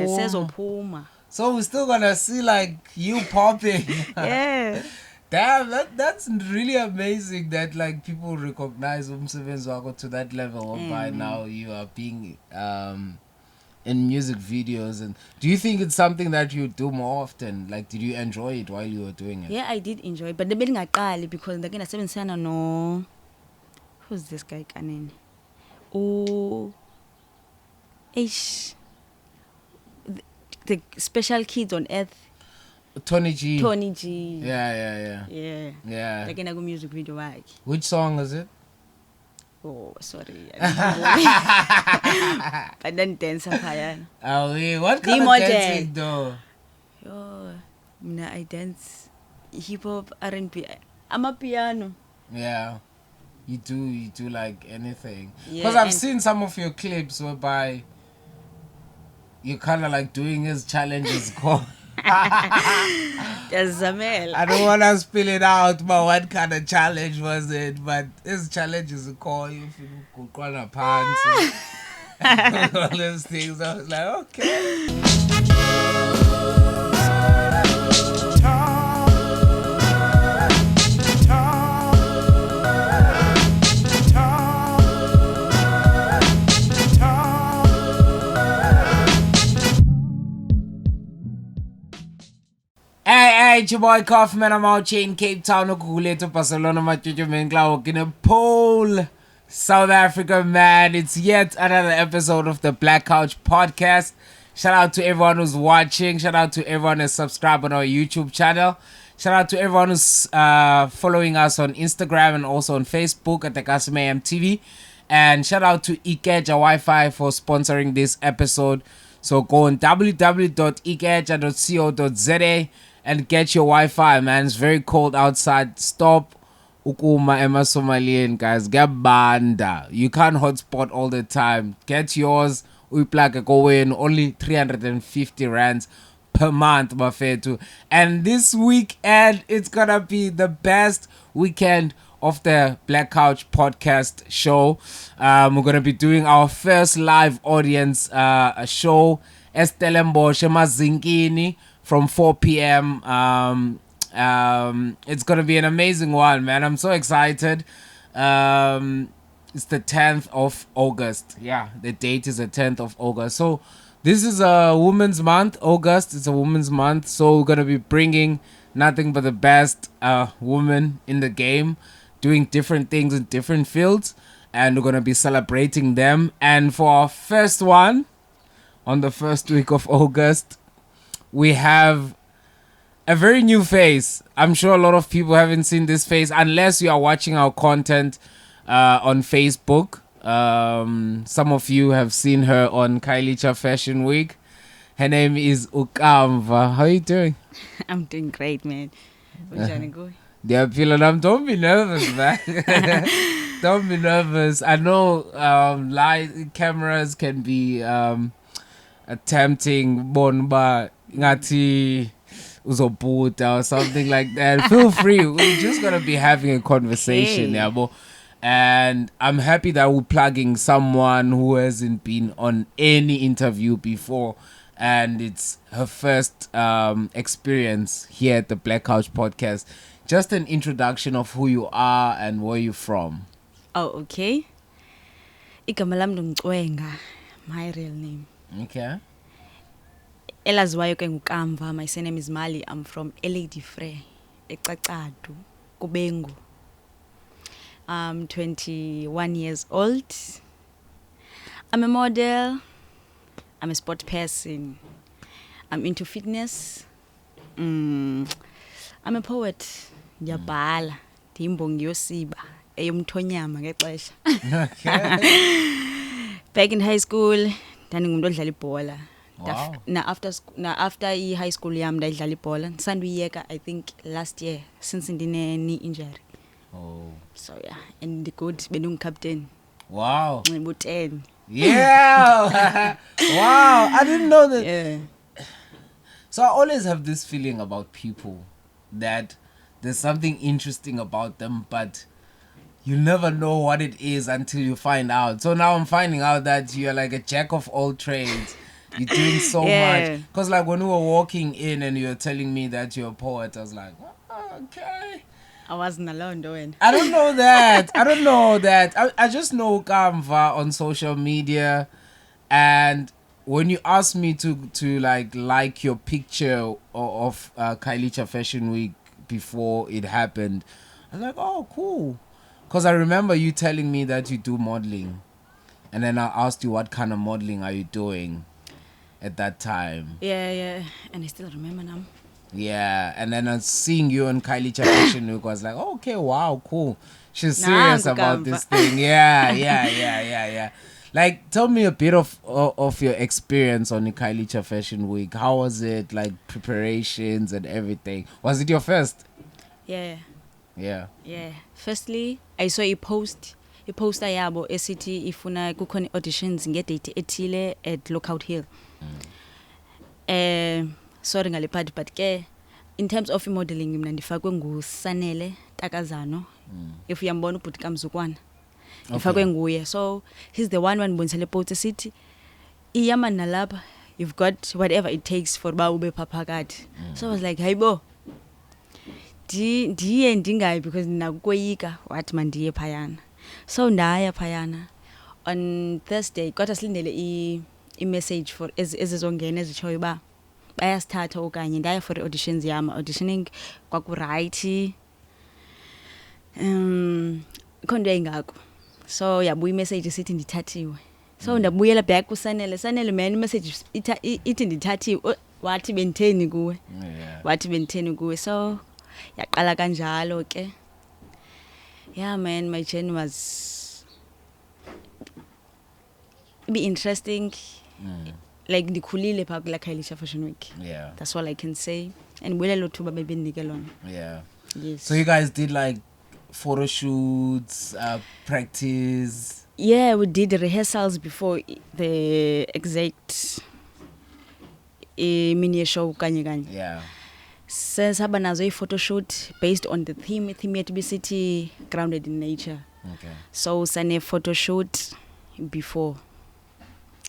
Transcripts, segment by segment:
Sezophuma. So we're still gonna see like you popping. Yeah. Damn, that's really amazing that like people recognize umsebenzi wakho to that level. By now you are being in music videos. And do you think it's something that you do more often? Like, did you enjoy it while you were doing it? Yeah, I did enjoy it, but bengaqali because ndake ndasebenzisana no, who's this guy kanene? The special kids on earth. Tony G. Yeah. Like in a music video wakhe. Which song is it? Oh, sorry. I didn't dance phayana. Oh, yeah. What kind of dancing though? Yo, I dance hip hop, R&B. I'm a piano. Yeah. You do like anything. Yeah, because I've seen some of your clips whereby you're kind of like doing his challenges. There's Zamel. I don't want to spill it out, but what kind of challenge was it? But his challenge is a call you could call a pants. All those things. I was like, okay. Hey, it's your boy Kaufman. I'm out here in Cape Town, Okukuleto, Barcelona, Machucho, Menkla, in a pole, South Africa, man. It's yet another episode of the Black Couch Podcast. Shout out to everyone who's watching. Shout out to everyone who's subscribed on our YouTube channel. Shout out to everyone who's following us on Instagram and also on Facebook at the Kasime MTV. And shout out to Ikeja Wi-Fi for sponsoring this episode. So go on www.ikeja.co.za and get your Wi-Fi, man. It's very cold outside. Stop ukuma ema Somalian, guys. Get banda. You can't hotspot all the time. Get yours. We plug a go in. Only 350 rands per month, Bafetu. And this weekend, it's gonna be the best weekend of the Black Couch Podcast show. We're gonna be doing our first live audience show, Stellenbosch Mazinkini, from 4 p.m. It's gonna be an amazing one, man. I'm so excited. It's the 10th of August. Yeah, the date is the 10th of August. So this is a Women's Month. August, it's a Women's Month. So we're gonna be bringing nothing but the best women in the game, doing different things in different fields, and we're gonna be celebrating them. And for our first one, on the first week of August, we have a very new face. I'm sure a lot of people haven't seen this face unless you are watching our content on Facebook. Some of you have seen her on Kailicha Fashion Week. Her name is Ukamva. How are you doing? I'm doing great, man. Don't be nervous, man. Don't be nervous. I know light cameras can be attempting bonba ngati uzobuta or something like that. Feel free. We're just gonna be having a conversation, yabo. And I'm happy that we're plugging someone who hasn't been on any interview before, and it's her first experience here at the Black Couch Podcast. Just an introduction of who you are and where you're from. Oh, okay. Igama lami Ngcwenga, my real name. Okay. Elaziwayo ke nguKamva. My surname is Mali. I'm from Lady Frey, eCacadu, Kubengu. I'm 21 years old. I'm a model. I'm a sport person. I'm into fitness. I'm a poet. Ndiyabhala. Ndiyimbongi yosiba eyomthonyama ngexesha. Okay. Back in high school, ndangingumuntu odlala ibhola. Wow. After high school yam ndayidlala ibhola. Ndisanduyiyeka I think last year since ndine knee injury. Oh. So yeah, and the good captain. Wow. 10. Yeah. Wow. I didn't know that. Yeah. So I always have this feeling about people that there's something interesting about them, but you never know what it is until you find out. So now I'm finding out that you're like a jack of all trades. You're doing so Yeah. much. Because like when we were walking in and you were telling me that you're a poet, I was like, oh, okay. I wasn't alone doing. I don't know that. I don't know that. I just know Kamva on social media, and when you asked me to like your picture of Kailicha Fashion Week before it happened, I was like, oh, cool. Because I remember you telling me that you do modeling, and then I asked you what kind of modeling are you doing at that time. Yeah. And I still remember now. Yeah, and then seeing you on Kailicha Fashion Week was like, oh, okay, wow, cool. She's serious Nangu about Kamva. this thing. Yeah. Like, tell me a bit of your experience on the Kailicha Fashion Week. How was it? Like preparations and everything. Was it your first? Yeah. Yeah. Firstly, I saw a poster yabo esithi ifuna kukhona auditions ngedate ethile at Lookout Hill. Sorry ngale part, but ke in terms of modeling mina ndifakwe nguSanele Takazano. If uyambona ubhuti kaMzukwana. Ndifakwe nguye. So he's the one wandibonisele poster sithi iyama nalapha, you've got whatever it takes for ba ube phaphakathi. So I was like, hayibo. Ndiye ndingayi because ndinakoyika wathi mandiye phayana. So ndaya phayana on Thursday kodwa silindele i-message for ezizongena ezitshoyo uba bayasithatha okanye ndaya for auditions yam. Auditioning kwakuright, ikhonto yayingako. So yabuya imessage sithi ndithathiwe. So ndabuyela back kuSanele man imessage ithi ndithathiwe. Wathi benditheni kuwe. Yeah. Wathi benditheni kuwe. So yaqala kanjalo ke. Yeah man, my journey was be interesting. Like ndikhulile pha kula Kailicha Fashion Week. Yeah. That's all I can say. And bulela thuba bebenike lona. Yeah. Yes. So you guys did like photo shoots, practice. Yeah, we did rehearsals before the exact mini show kanye. Yeah. Sesaba nazo i-photo shoot based on the theme yethu bisithi grounded in nature. Okay. So sane photo shoot before.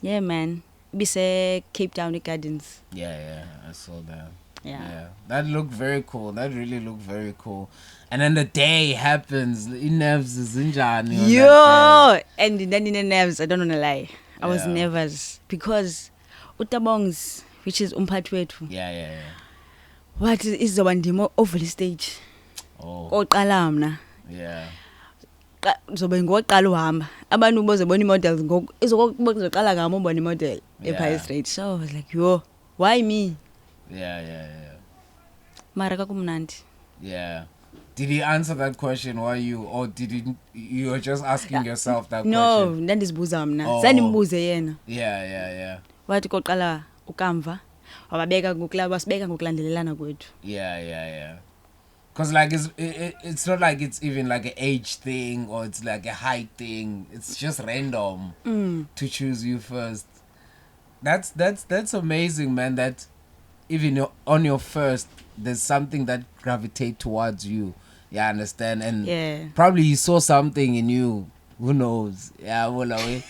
Yeah man, bise Cape Town Gardens. Yeah, I saw that. Yeah. That looked very cool. That really looked very cool. And then the day happens. Nerves is injani. Yo, and then in the nerves, I don't want to lie. I was Yeah. nervous because Utabongs, which is umphathi wethu. Yeah. What is the one demo over the stage? Oh. Oqala mna. Yeah. Zobe ngoqala uhamba. Abantu bozobona models ngoku izoqala ngami ubona model ePies Street. So I was like, yo, why me? Yeah. Mara kakumnandi. Yeah. Did he answer that question? Why you, or did you were just asking yourself that No, question? ndandizibuza mna. Oh. Sandimbuze yena. Yeah. Wathi koqala ukamva. Wababeka ngokulaba wasibeka ngokulandelelana kwethu. Yeah. Because like it's not like it's even like an age thing or it's like a height thing. It's just random to choose you first. That's amazing, man. That even on your first, there's something that gravitate towards you. Yeah, I understand. And Yeah. probably you saw something in you. Who knows? Yeah, well, I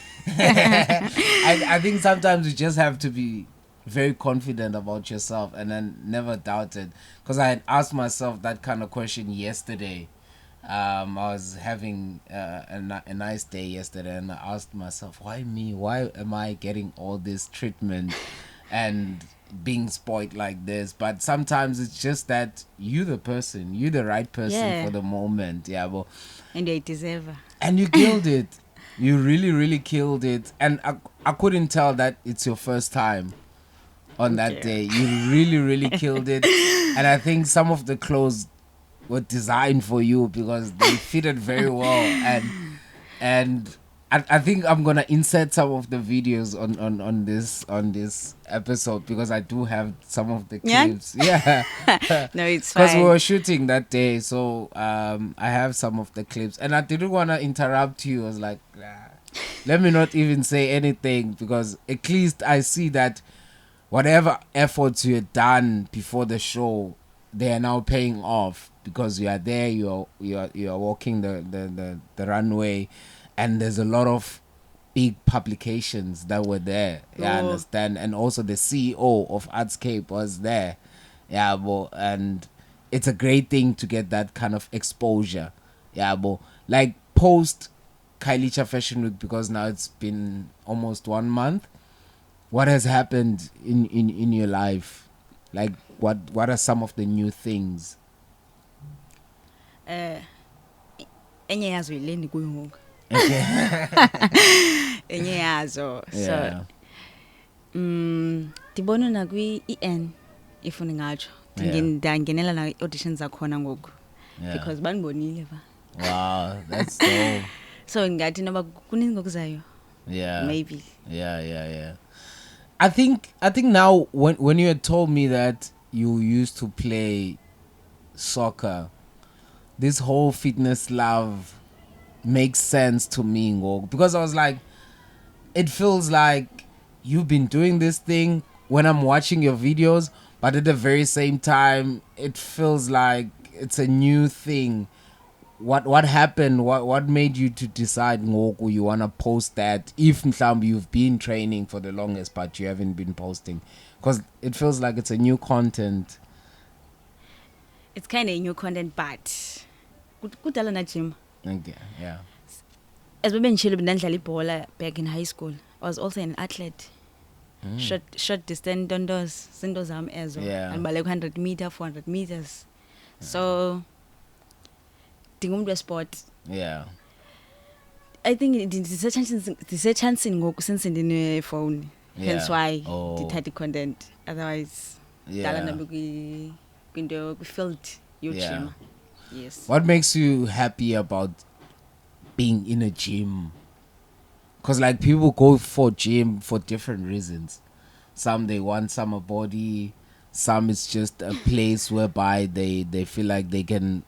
think sometimes you just have to be very confident about yourself and then never doubt it. Because I had asked myself that kind of question yesterday. I was having a nice day yesterday and I asked myself, why me? Why am I getting all this treatment and being spoiled like this? But sometimes it's just that you the right person Yeah. for the moment. Yeah, but And I deserve. and you killed it. You really killed it. And I couldn't tell that it's your first time on that day. You really killed it. And I think some of the clothes were designed for you because they fitted very well. And I think I'm gonna insert some of the videos on this episode because I do have some of the Yeah? clips. Yeah. No, it's Because we fine. were shooting that day, so I have some of the clips, and I didn't want to interrupt you. I was like, let me not even say anything because at least I see that whatever efforts you had done before the show, they are now paying off because you are there. You are walking the runway, and there's a lot of big publications that were there. Yeah, I Oh. understand. And also the CEO of Artscape was there. Yeah, but and it's a great thing to get that kind of exposure. Yeah, but like post Kailicha Fashion Week, because now it's been almost 1 month. What has happened in your life? Like what are some of the new things? Enye yazo yile ndikuyo ngoku. Okay. Enye yazo. Yeah. So ndibona na kwi EN if ndingatsho. Yeah. Ndangenela na auditions zakhona ngoku. Yeah. Because banibonile ba. Wow, that's dope. So ngathi noba kuningi ngokuzayo. Yeah. Maybe. Yeah. I think now when you had told me that you used to play soccer, this whole fitness love makes sense to me, Ngog, because I was like, it feels like you've been doing this thing when I'm watching your videos, but at the very same time, it feels like it's a new thing. What happened? What made you to decide, Ngoku, you wanna post that? If mhlawumbe you've been training for the longest, but you haven't been posting, because it feels like it's a new content. It's kind of new content, but kudala na gym. Okay, yeah. As we mentioned, bendidlala ibhola back in high school. I was also an athlete. Short distance dondos, zinto zam ezo. Yeah. And like 100 meter, 400 meters. So ndingumuntu wesport. Yeah. I think ndisechancing ngoku since ndinefowuni. Hence why ndithatha content. Otherwise, dala Yeah. nambi kwinto kwi-field Yeah. yojima. Yes. What makes you happy about being in a gym? Because like people go for gym for different reasons. Some they want summer body. Some it's just a place whereby they feel like they can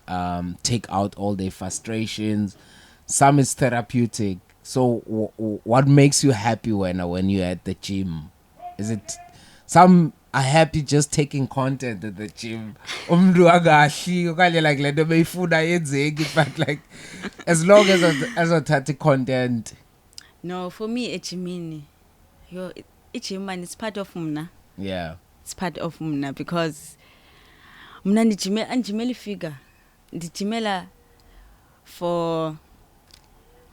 take out all their frustrations. Some is therapeutic. So what makes you happy when you're at the gym? Is it some are happy just taking content at the gym? Umntu angahliki okanye like le nto beyifuna yenzeki, but like as long as uthatha content. No, for me, ejimini, ijim man, it's part of mna. Yeah. It's part of mna because mna ndijimela figure. Ndijimela for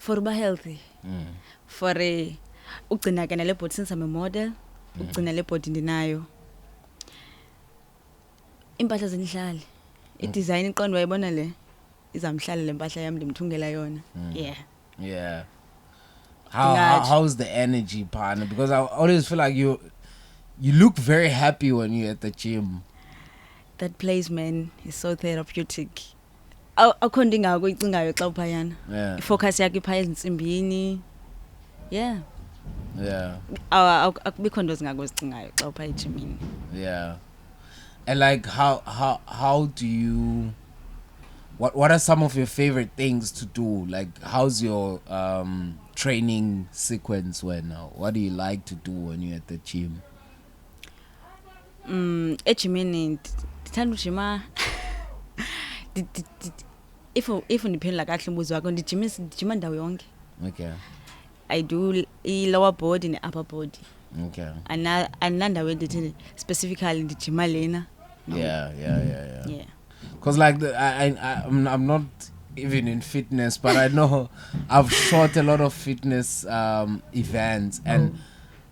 uba healthy. For ugcina ke nale body since I'm a model. Ugcina le body ndinayo. Impahla zenihlali. I-design iqondo wayibona le. Izamhlala le mpahla yami ndimthungela yona. Yeah. Yeah. How's the energy, partner? Because I always feel like you look very happy when you're at the gym. That place, man, is so therapeutic. Akho nto ingakuyicingayo xa uphayana. Yeah. Ifocus yakho iphaya ezintsimbini. Yeah. Yeah. Akubikho nto zingakuzicingayo xa uphaya ejimini. Yeah. And like how do you what are some of your favorite things to do? Like how's your training sequence when what do you like to do when you're at the gym? Ejimini ndithanda ujima. If ndiphendula kahle umbuzo wakho ndijima ndawo yonke. Okay. I do i-lower body ne-upper body. Okay. Anandawo endithi specifically ndijima lena. No. Yeah. Yeah. Cause like I'm not even in fitness, but I know I've shot a lot of fitness events, and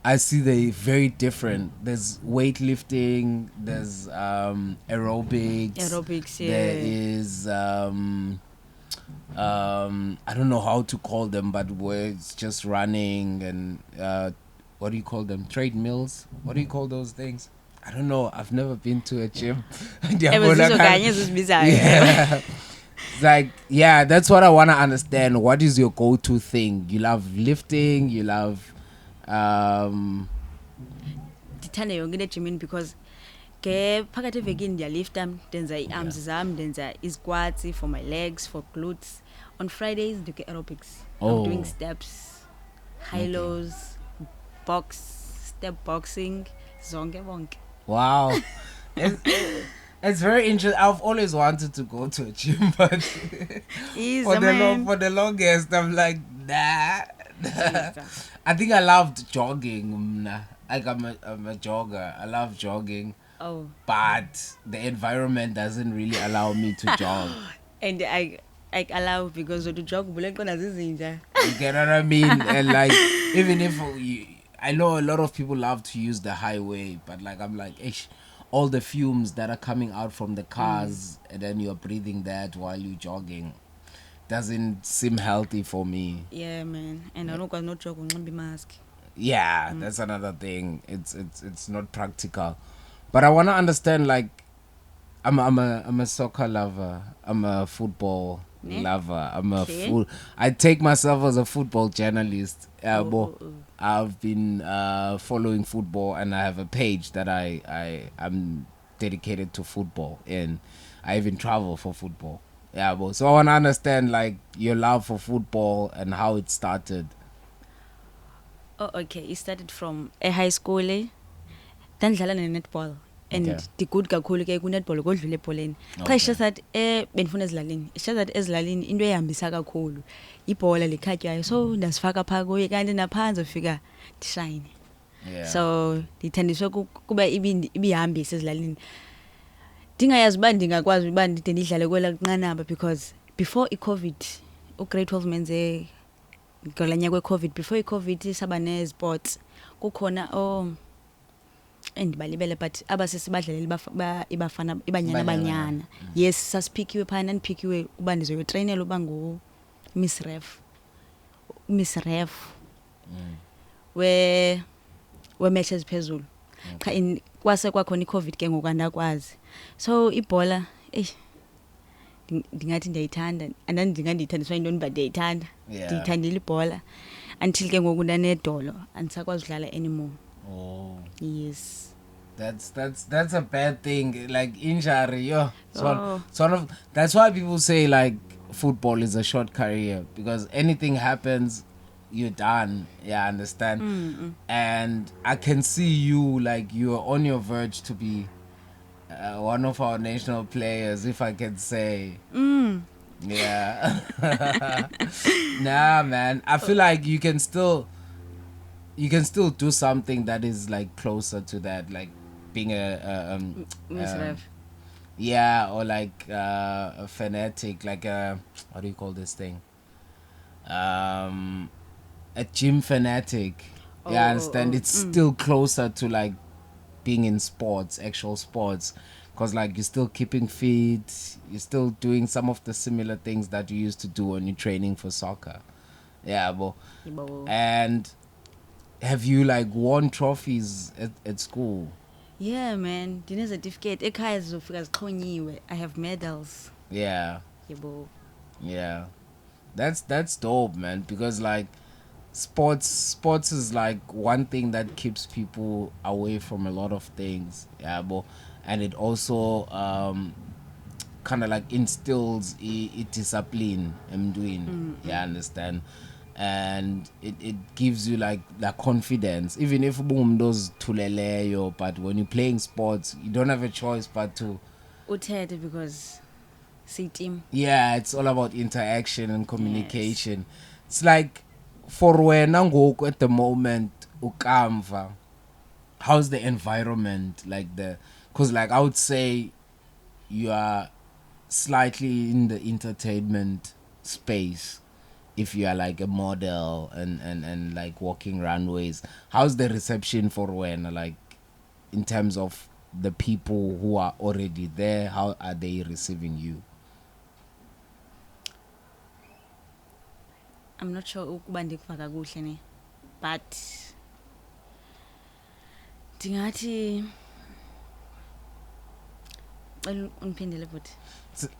I see they very different. There's weightlifting, there's aerobics. Aerobics, yeah. There is I don't know how to call them, but where it's just running and what do you call them? Treadmills? What do you call those things? I don't know. I've never been to a gym. Yeah. It's like, yeah, that's what I want to understand. What is your go-to thing? You love lifting, you love ndithanda yonke into ejimini because ke phakathi evekini ndiyalifta ndenza i-arms zam ndenza i-squats for my legs, for glutes. On Fridays ndike aerobics. I'm doing steps, high lows, step boxing, zonke bonke. wow. It's very interesting. I've always wanted to go to a gym, but for the longest I'm like, nah, I think I loved jogging. Like I'm a jogger. I love jogging, Oh, but the environment doesn't really allow me to jog. and I allow because the job bullet on azizinja. You get what I mean? And like, even if I know a lot of people love to use the highway, but like I'm like, ish, all the fumes that are coming out from the cars, and then you're breathing that while you're jogging, doesn't seem healthy for me. Yeah, man. And I don't got no job on be mask. Yeah, that's another thing. It's not practical. But I wanna understand, like, I'm a soccer lover. I'm a football Ne? lover. I'm a Okay. I take myself as a football journalist. Oh. I've been following football, and I have a page that I'm dedicated to football, and I even travel for football. Yeah, but so I wanna understand, like, your love for football and how it started. Oh, okay. It started from a high school. Dandlala netball. And Okay. the good kakhulu ke ku netball kodlule ebholeni. Cha Okay. isho that benifuna ezilalini. Isho that ezilalini into ehambisa kakhulu ibhola likhatywayo. So ndasifaka pha kuye kanti naphansi ufika dishine. Yeah. So ndithandiswe kuba ibihambisa ezilalini. Ndingayazi uba ndingakwazi uba ndide ndidlale kwela nqanaba because before i-COVID u-grade 12 menze ngolanya kwe-COVID before i-COVID saba ne-sports kukhona endibalibele but abasesibadlaleli ibafana ibanyana banyana yes sasiphikiwe phana ndiphikiwe uba ndizoyotreyinela uba ngu-miss ref we-match eziphezulu cha kwase kwakhona i-COVID ke ngoku andakwazi so ibhola ndingathi ndiyayithanda andandingandiyithandiswa yintoni but ndiyayithanda Yeah. ndiyithandile ibhola until ke ngoku ndanedolo andisakwazi udlala anymore. Oh. Yes. That's a bad thing. Like injury, yeah. Oh. Sort of. That's why people say like football is a short career, because anything happens, you're done. Yeah, I understand. And I can see you, like, you're on your verge to be one of our national players, if I can say. Yeah. Nah, man. I feel like you can still do something that is like closer to that, like being Miss Ref. yeah, or like a fanatic, like a, what do you call this thing, a gym fanatic. Yeah, I understand. It's still closer to like being in sports, actual sports, because like you're still keeping fit, you're still doing some of the similar things that you used to do when you're training for soccer. Yeah, but and have you like won trophies at school? Yeah, man. Ndine-certificate ekhaya zizofika zixhonyiwe. I have medals. Yeah, Yebo. yeah. That's dope, man, because like sports is like one thing that keeps people away from a lot of things. Yeah, but and it also kind of like instills a discipline. I'm doing. Yeah, I understand. And it gives you like that confidence, even if boom those tuleleyo, but when you're playing sports you don't have a choice but to Uthethe because team. yeah, it's all about interaction and communication. It's like for wena ngoku at the moment ukamva, how's the environment, like because like I would say you are slightly in the entertainment space if you are like a model and like walking runways. How's the reception for when, like, in terms of the people who are already there, how are they receiving you? I'm not sure ukuba ndikuva kakuhle ne, but ndingathi undiphindele futhi.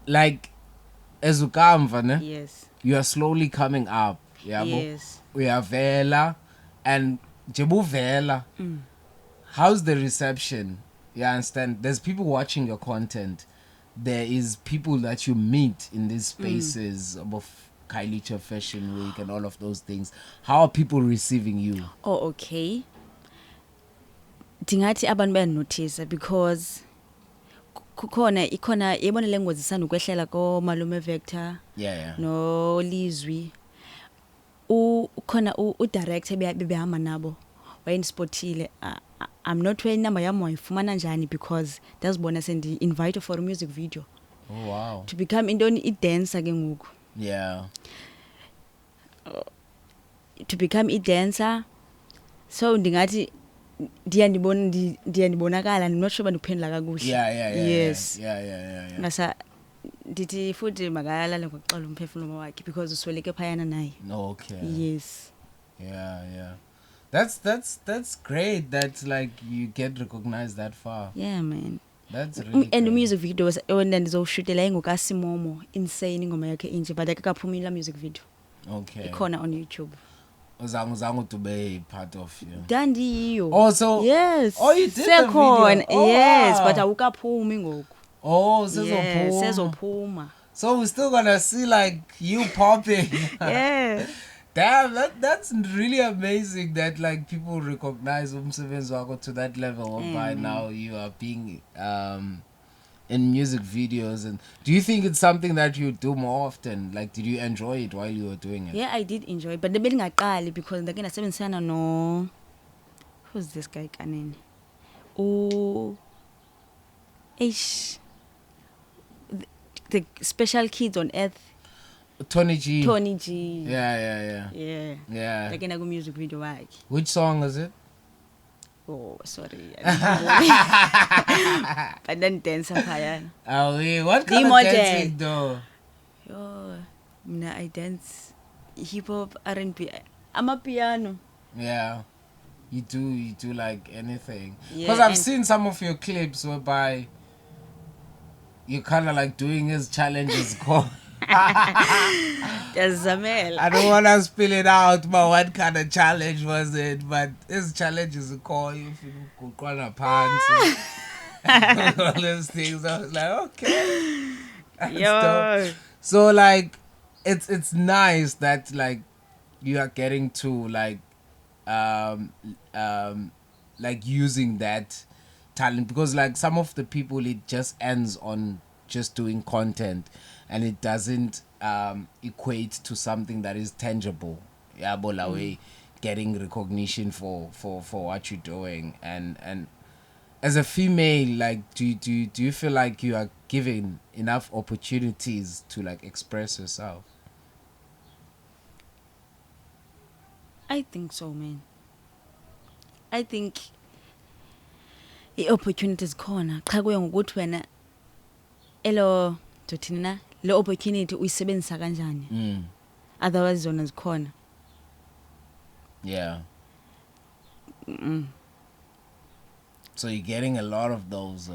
Like as ukamva ne, Yes. you are slowly coming up. Yeah, Yes. uyavela and jebuvela. How's the reception? You understand? There's people watching your content. There is people that you meet in these spaces of Kailicha Fashion Week and all of those things. How are people receiving you? Oh, okay. Ndingathi abantu bayanotice because ikhona yebona lengozi isanda ukwehlela ko Malume Vector Yeah. no Lizwi. ukhona u-director bebehamba nabo wayendispotile. I'm not sure inamba yami wayifumana njani because ndazibona sendi-invite for a music video. Oh wow. To become intoni i-dancer ke ngoku. Yeah. To become i-dancer, so ndingathi ndiyandibonakala. I'm not sure uba ndikuphendula kakuhle. Yeah. Yes. Yeah. Ngasa ndithi futhi makalale ngokuxola umphefumulo wakhe because usweleke phayana naye. Okay. Yes. Yeah. That's great that like you get recognized that far. Yeah, man. That's really And the great. music video was wena ndizoshutela ingokasimomo insane ingoma yakhe inje but akakaphumila music video. Okay. Ikhona on YouTube. Uzangu to be part of you. Dandiyo. Also. Yes. Oh, you did the Sekhona. video. Oh, Yes, wow. but awukaphumi ngoku. Oh, Yes, sezophuma. sezophuma. So we're still gonna see like you popping. Yeah. Damn, that's really amazing that like people recognize umsebenzi wakho to that level. By now you are being in music videos. And do you think it's something that you do more often? Like, did you enjoy it while you were doing it? Yeah, I did enjoy it, but bengaqali because ndake ndasebenzisana no, who's this guy kanene? The special kids on earth. Tony G. Tony G. Yeah. Yeah. Ndake ndaku music video wakhe. Which song is it? Oh, sorry. But then dance phayana. Oh, yeah. What kind The of dancing though? Yo, mina I dance hip hop, R&B, amapiano. Yeah. You do like anything. Yeah, Because I've and- seen some of your clips whereby you're kind of like doing his challenges. Yazamela. I don't want to spill it out, but what kind of challenge was it? But his challenge is a call you go corner pants and all those things. I was like, okay. That's dope. Yo. So like it's nice that like you are getting to like using that talent, because like some of the people it just ends on just doing content and it doesn't equate to something that is tangible. Yeah, bola way getting recognition for what you're doing. And as a female, like do you feel like you are given enough opportunities to like express yourself? I think so, man. I think i-opportunities khona cha kuye ngokuthi wena elo dothina le opportunity uyisebenzisa kanjani. Otherwise zona zikhona. Yeah. So you're getting a lot of those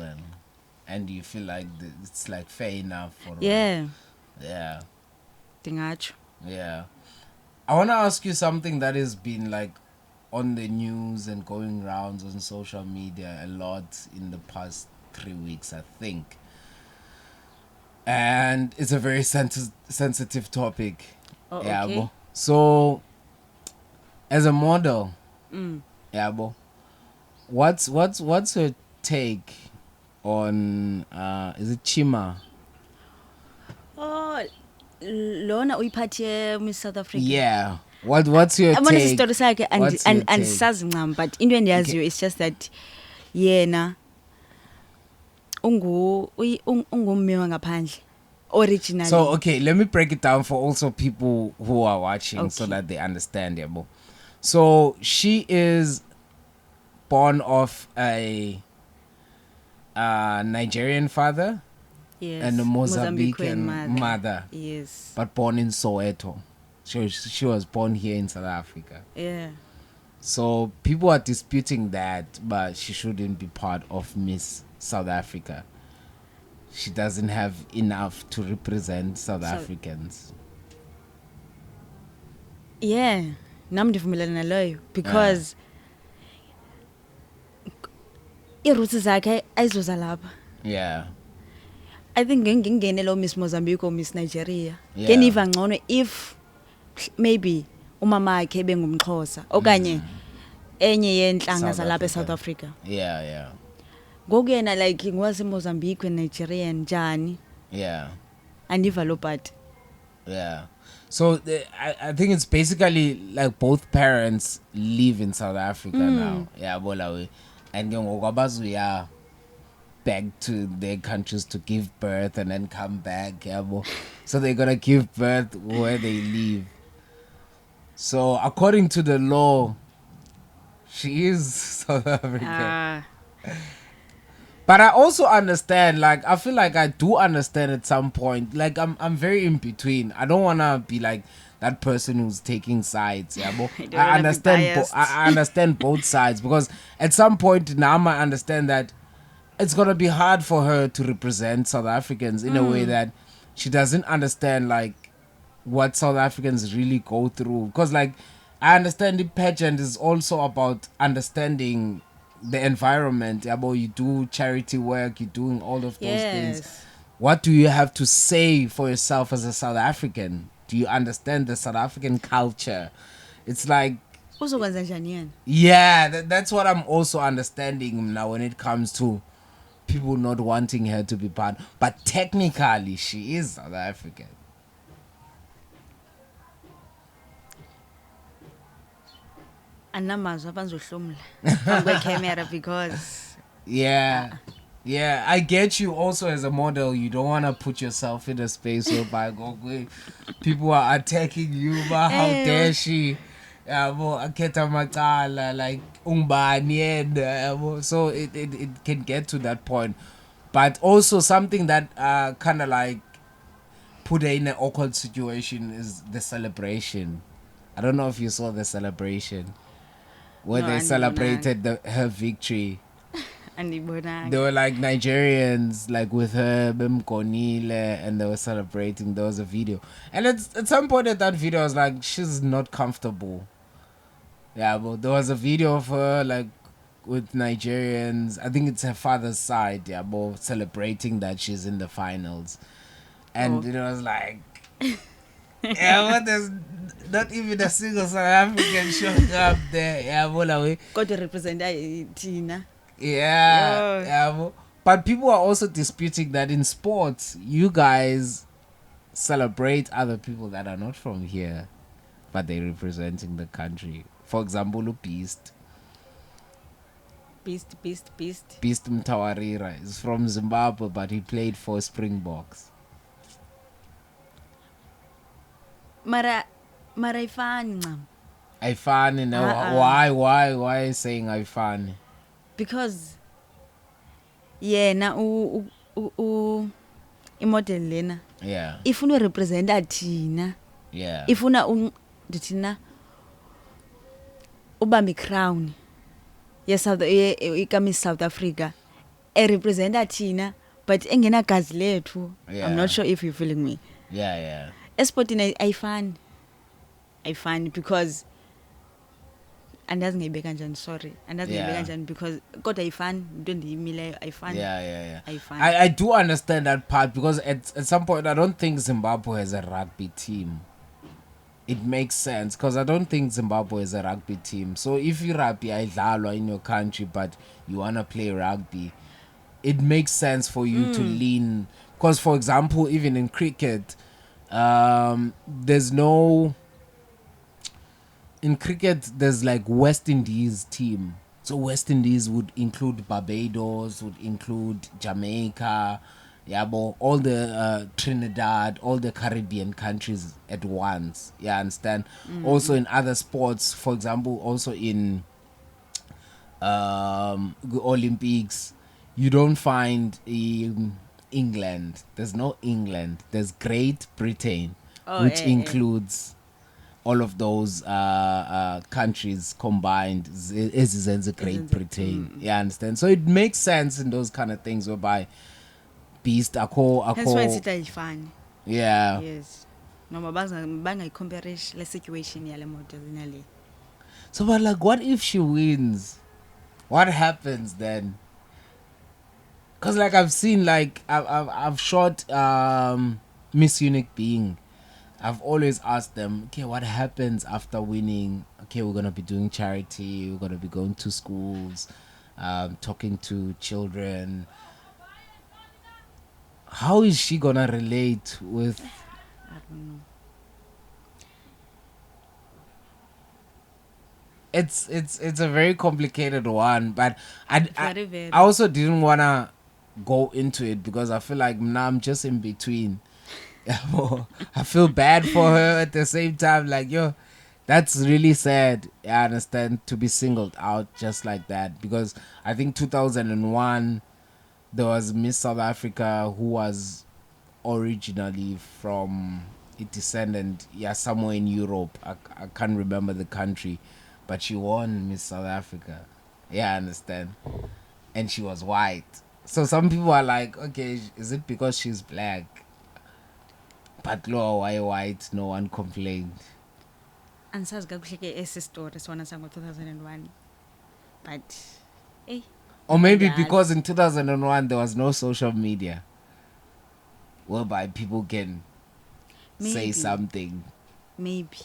and you feel like it's like fair enough for Yeah. Dingacho. Yeah. I want to ask you something that has been like on the news and going rounds on social media a lot in the past 3 weeks, I think. And it's a very sensitive topic. Oh, Yeah, okay. bo. So, as a model, yeah, bo, what's her take on is it Chima? Oh, lona uyiphathe Miss South Africa. Yeah. What's your Abona take? isitori sakhe What's your and take? sazi ncam, but into endiyaziyo is just that yena ungumme wangaphandle originally. So okay, let me break it down for also people who are watching so Okay. that they understand, Yabo. So she is born of a Nigerian father Yes. and a Mozambican Mozambican mother, Yes. but born in Soweto. She was born here in South Africa. Yeah. So people are disputing that, but she shouldn't be part of Miss South Africa. She doesn't have enough to represent South Africans. Yeah. Nam ndivumelana naloyo because iroots zakhe ayizoza lapha. Yeah. I think ngingene lo Miss Mozambique or Miss Nigeria. Yeah. Ngeniva ngcono if maybe umama wakhe bengumXhosa okanye enye yenhlanga South zalapha Africa. eSouth Africa. Yeah. Ngokuyena like ngwase Mozambique and Nigerian njani Yeah. andiva lo part. Yeah. So I think it's basically like both parents live in South Africa now. Yeah, bolawe. And yeah, back to their countries to give birth and then come back. Yeah, so they're gonna give birth where they live. So according to the law, she is South African. Ah, But I also understand, like I feel like I do understand at some point. Like I'm very in between. I don't wanna be like that person who's taking sides. Yeah, but I don't wanna be understand. biased. I understand both sides because at some point now I understand that it's gonna be hard for her to represent South Africans in a way that she doesn't understand like what South Africans really go through. Because like I understand the pageant is also about understanding the environment. About you do charity work, you're doing all of those things. yes. What do you have to say for yourself as a South African? Do you understand the South African culture? It's like Uzokwenza njani yena? yeah, that's what I'm also understanding now when it comes to people not wanting her to be part. But technically, she is South African. Anamazwi abanzohlomula phambi kwecamera because Yeah. Yeah, I get you also as a model. You don't want to put yourself in a space whereby people are attacking you. But how Eh, dare she? Aketa macala, like umbani and so it can get to that point. But also something that kind of like put her in an awkward situation is the celebration. I don't know if you saw the celebration where No, they andibonanga. celebrated her victory. They andibonanga. were like Nigerians, like with her, Bemkonile, and they were celebrating. There was a video, and at some point at that video, I was like, she's not comfortable. Yeah, but there was a video of her like with Nigerians. I think it's her father's side. Yeah, both celebrating that she's in the finals, and Oh. it was like, yeah, but there's not even a single South African showing up there. Yeah, well, Kodwa representa thina. yeah, Yeah. yeah. But people are also disputing that in sports, you guys celebrate other people that are not from here, but they're representing the country. For example, Beast. Beast. Beast Mtawarira is from Zimbabwe, but he played for Springboks. Mara ifani ncam. Aifani, no. Why are you saying Aifani? Because yena imodel lena Yeah, ifuna urepresenta thina. yeah. Ifuna ndithina ubamba crown ye South Africa representa thina but engenagazi lethu. Yeah. I'm not sure if you're feeling me. Yeah. Esportini ayifani because andazi ngiyibeka njani, sorry, andazi ngiyibeka Yeah. njani because kodwa ayifani into endiyimileyo ayifani. Yeah. Ayifani. I do understand that part because at some point I don't think Zimbabwe has a rugby team. It makes sense because I don't think Zimbabwe is a rugby team. So if you rugby aidlalwa in your country but you wanna play rugby, it makes sense for you to lean. Because for example, even in cricket, there's no. In cricket, there's like West Indies team. So West Indies would include Barbados, would include Jamaica, yeah, but all the Trinidad, all the Caribbean countries at once. Yeah, understand. Also in other sports, for example, also in the Olympics, you don't find England. There's no England. There's Great Britain, Oh, which eh. includes all of those countries combined is a Great Britain. Yeah, understand. So it makes sense in those kind of things whereby Beast Hence why ako nsithi ayifani. yeah. Yes. Noma bangayicompare le situation yale model nale. So but like what if she wins? What happens then? Cause like I've seen like I've shot Miss Unique Being. I've always asked them, okay, what happens after winning? Okay, we're gonna be doing charity, we're gonna be going to schools, talking to children. How is she gonna relate with I don't know. it's a very complicated one, but Very, very. I also didn't wanna go into it because I feel like now I'm just in between. I feel bad for her at the same time. Like, yo, that's really sad. I understand, to be singled out just like that, because I think 2001 there was Miss South Africa who was originally from a descendant, yeah, somewhere in Europe. I can't remember the country, but she won Miss South Africa. Yeah, I understand. And she was white. So some people are like, okay, is it because she's black? But lo, why white? No one complained. Andisazi kakuhle ke esi story sona sango-2001 but eyi Or maybe andiyazi. because in 2001 there was no social media whereby people can say Maybe. something. Maybe.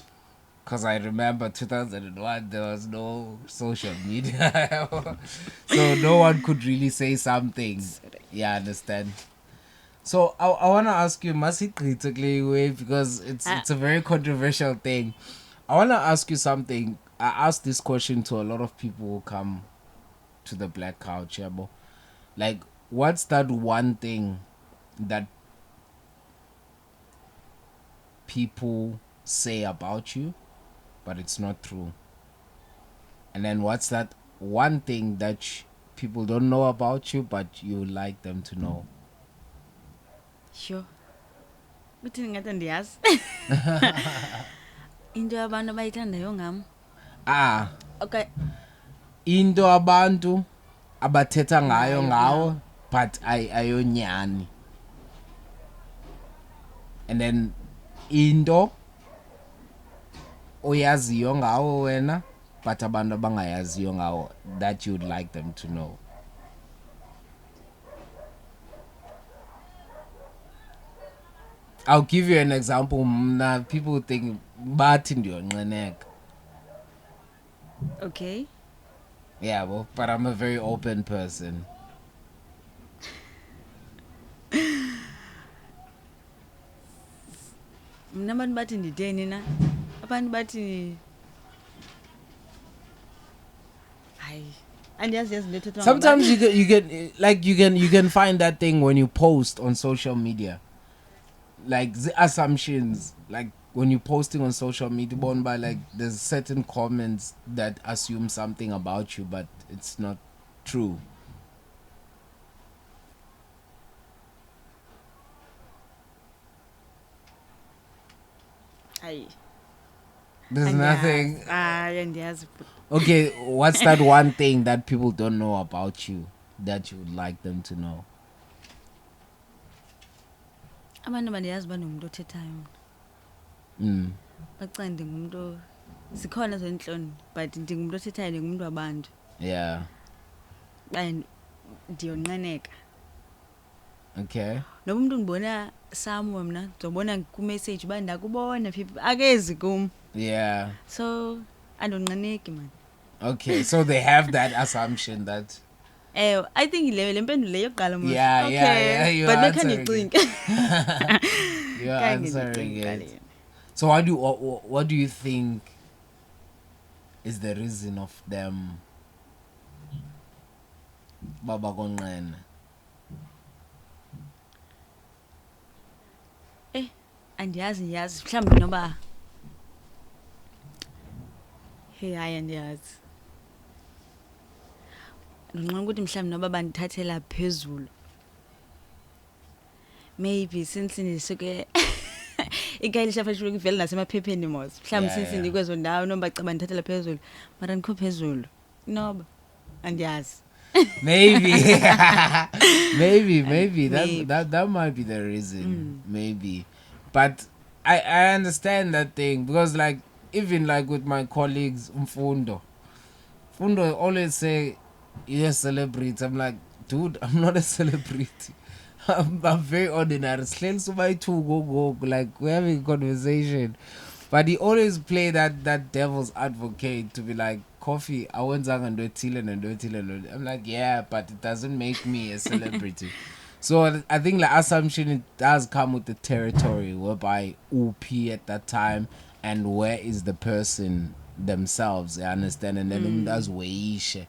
Because I remember 2001 there was no social media. So no one could really say something. Yeah, I understand. So I want to ask you, critically way, because it's a very controversial thing. I want to ask you something. I asked this question to a lot of people who come to the Black Couch, yeah, bro. Like, what's that one thing that people say about you, but it's not true? And then what's that one thing that people don't know about you, but you would like them to know? Sure. Uthini ngathi andiyazi? Into abantu abayithandayo ngam. Okay. Into abantu abathetha ngayo Ngayo, ngawo, but ayonyani. And then into oyaziyo ngawo wena, but abantu abangayaziyo ngawo, that you'd like them to know. I'll give you an example. Mna, people think bathi ndiyonqeneka. Okay. Yeah, well, but I'm a very open person. Mna abantu bathi nditheni na? Abantu bathi hayi andiyazi yazi into ethethwa Sometimes you can find that thing when you post on social media, like the assumptions, like when you're posting on social media, born by, like, there's certain comments that assume something about you, but it's not true. hayi There's andiyazi. nothing. Hayi andiyazi. Okay, what's that one thing that people don't know about you that you would like them to know? Abantu bandiyazi uba ndingumntu othethayo Mm. bacinga ndingumntu zikhona zentloni but ndingumntu othethayo ndingumntu wabantu Yeah. baye ndiyonqeneka Okay. noba umntu ndibona samwe mna ndizobona kumessage uba ndakubona people akezi kum Yeah. so andonqeneki mani. Okay. So they have that assumption that. I think le mpendulo le yokuqala mos. Yeah, Okay. yeah, you're But nakha answering ndicinge. You're Khange answering ndicinge it. kuqaleni. So what do you think is the reason of them baba konqena? Andiyazi mhlawumbi noba hayi andiyazi ndinqona ukuthi mhlawumbi noba bandithathela phezulu maybe since ndisuke ikhaya lishafashulwe ivele nasemaphepheni mos mhlawumbi Yeah, since yeah. ndikwezo ndawo noba caba ndithathela phezulu mara ndikho phezulu noba andiyazi. Maybe. maybe Maybe. that might be the reason. Maybe. But I understand that thing, because, like, even like with my colleagues, Mfundo always say you're a celebrity. I'm like, dude, I'm not a celebrity. I'm very ordinary. Go. Like, we're having a conversation. But he always play that devil's advocate to be like, Coffee, I want and do it. I'm like, yeah, but it doesn't make me a celebrity. So I think the assumption, it does come with the territory, whereby UP at that time and where is the person themselves, you understand? And then umuntu azweyishe